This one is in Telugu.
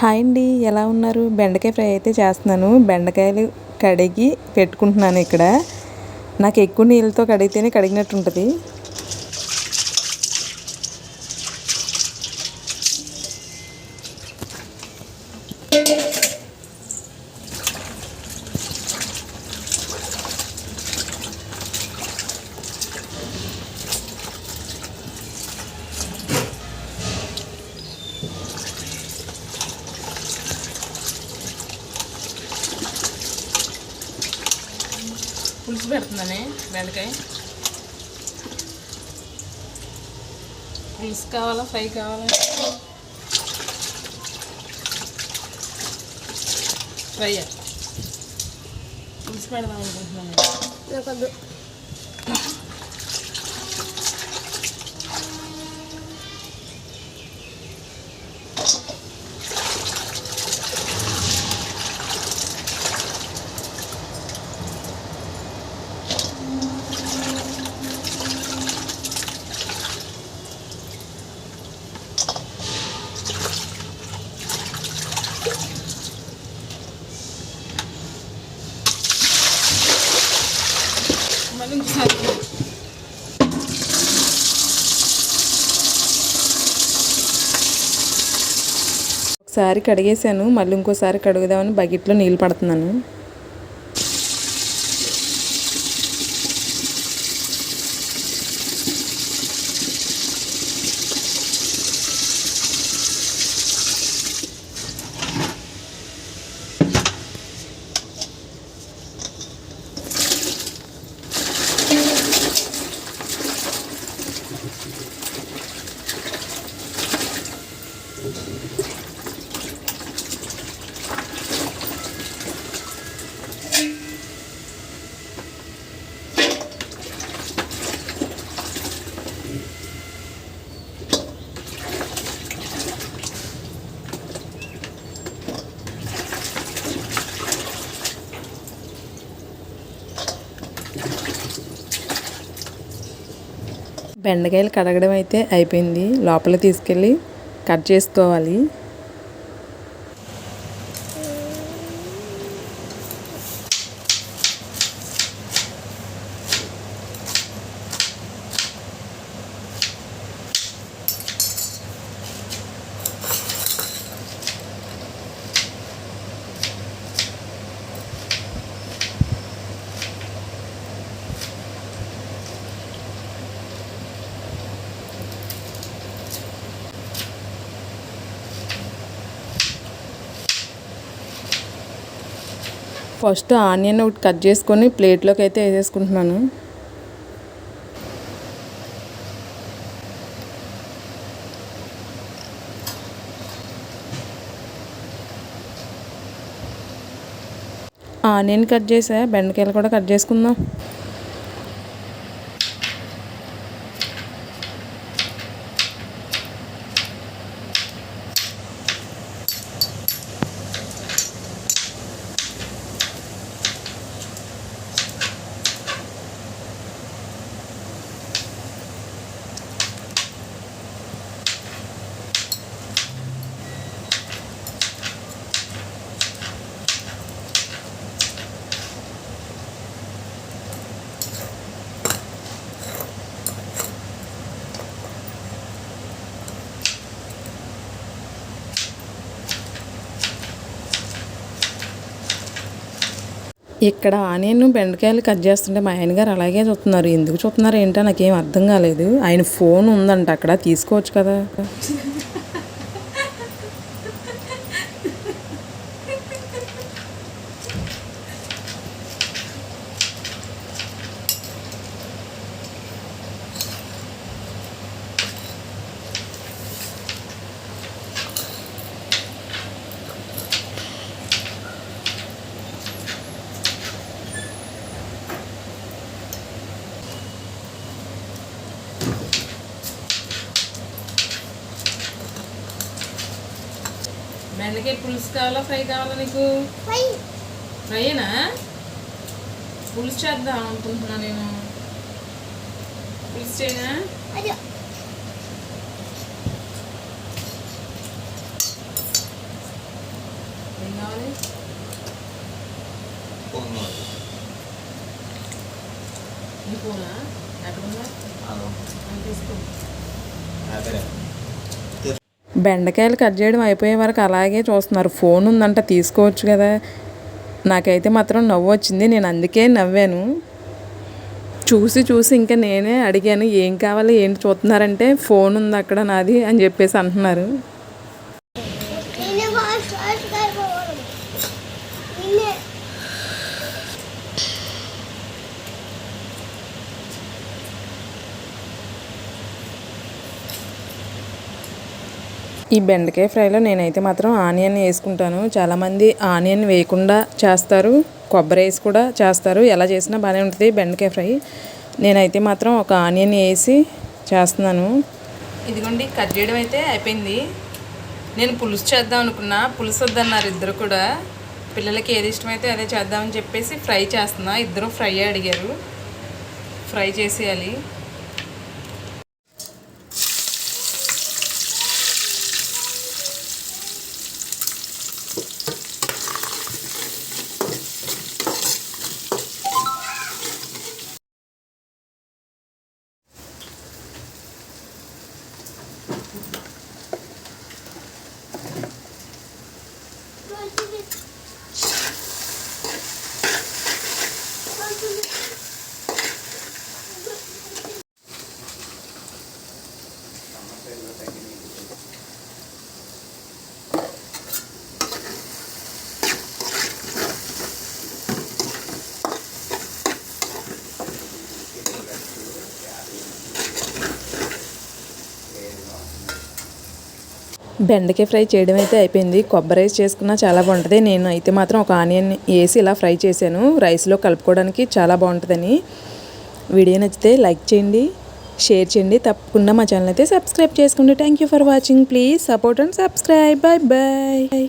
హాయ్ అండి, ఎలా ఉన్నారు? బెండకాయ ఫ్రై అయితే చేస్తున్నాను. బెండకాయలు కడిగి పెట్టుకుంటున్నాను. ఇక్కడ నాకు ఎక్కువ నీళ్ళతో కడిగితేనే కడిగినట్టు ఉంటుంది. పులుసు పెడుతున్నానే బెండకాయ. పులుసు కావాలా, ఫ్రై కావాలా? ఫ్రై పులుసు పెడదాం అనుకుంటున్నాను. ఒకసారి కడిగేసాను, మళ్ళీ ఇంకోసారి కడుగుదామని బకెట్లో నీళ్ళు పడుతున్నాను. బెండకాయలు కడగడం అయితే అయిపోయింది. లోపల తీసుకెళ్ళి కట్ చేసుకోవాలి. ఫస్ట్ ఆనియన్ ఒకటి కట్ చేసుకొని ప్లేట్లోకి అయితే వేసేసుకుంటున్నాను. ఆనియన్ కట్ చేసా, బెండకాయలు కూడా కట్ చేసుకుందాం. ఇక్కడ ఆనియన్ బెండకాయలు కట్ చేస్తుంటే మా ఆయన గారు అలాగే చూస్తున్నారు. ఎందుకు చూస్తున్నారు ఏంటో నాకేం అర్థం కాలేదు. ఆయన ఫోన్ ఉందంట, అక్కడ తీసుకోవచ్చు కదా. బెండకాయ పులుసు కావాలా, ఫ్రై కావాలా నీకు? ఫ్రైనా? పులుసు చేద్దాం అనుకుంటున్నా నేను. పులుసు చేయనా? బెండకాయలు కట్ చేయడం అయిపోయే వరకు అలాగే చూస్తున్నారు. ఫోన్ ఉందంట తీసుకోవచ్చు కదా. నాకైతే మాత్రం నవ్వు వచ్చింది. నేను అందుకే నవ్వాను. చూసి ఇంకా నేనే అడిగాను, ఏం కావాలి ఏంటి చూస్తున్నారంటే, ఫోన్ ఉంది అక్కడ నాది అని చెప్పేసి అంటున్నారు. ఈ బెండకాయ ఫ్రైలో నేనైతే మాత్రం ఆనియన్ వేసుకుంటాను. చాలామంది ఆనియన్ వేయకుండా చేస్తారు, కొబ్బరి వేసి కూడా చేస్తారు. ఎలా చేసినా బాగానే ఉంటుంది బెండకాయ ఫ్రై. నేనైతే మాత్రం ఒక ఆనియన్ వేసి చేస్తున్నాను. ఇదిగోండి, కట్ చేయడం అయితే అయిపోయింది. నేను పులుసు చేద్దాం అనుకున్నా, పులుసు వద్దన్నారు ఇద్దరు కూడా. పిల్లలకి ఏది ఇష్టమైతే అదే చేద్దామని చెప్పేసి ఫ్రై చేస్తున్నా. ఇద్దరు ఫ్రై అడిగారు, ఫ్రై చేసేయాలి. బెండకాయ ఫ్రై చేయడం అయితే అయిపోయింది. కొబ్బరి రైస్ చేసుకున్నా చాలా బాగుంటుంది. నేను అయితే మాత్రం ఒక ఆనియన్ వేసి ఇలా ఫ్రై చేశాను, రైస్లో కలుపుకోవడానికి చాలా బాగుంటుందని. వీడియో నచ్చితే లైక్ చేయండి, షేర్ చేయండి. తప్పకుండా మా ఛానల్ అయితే సబ్స్క్రైబ్ చేసుకోండి. Thank you for watching. Please support and subscribe. Bye bye.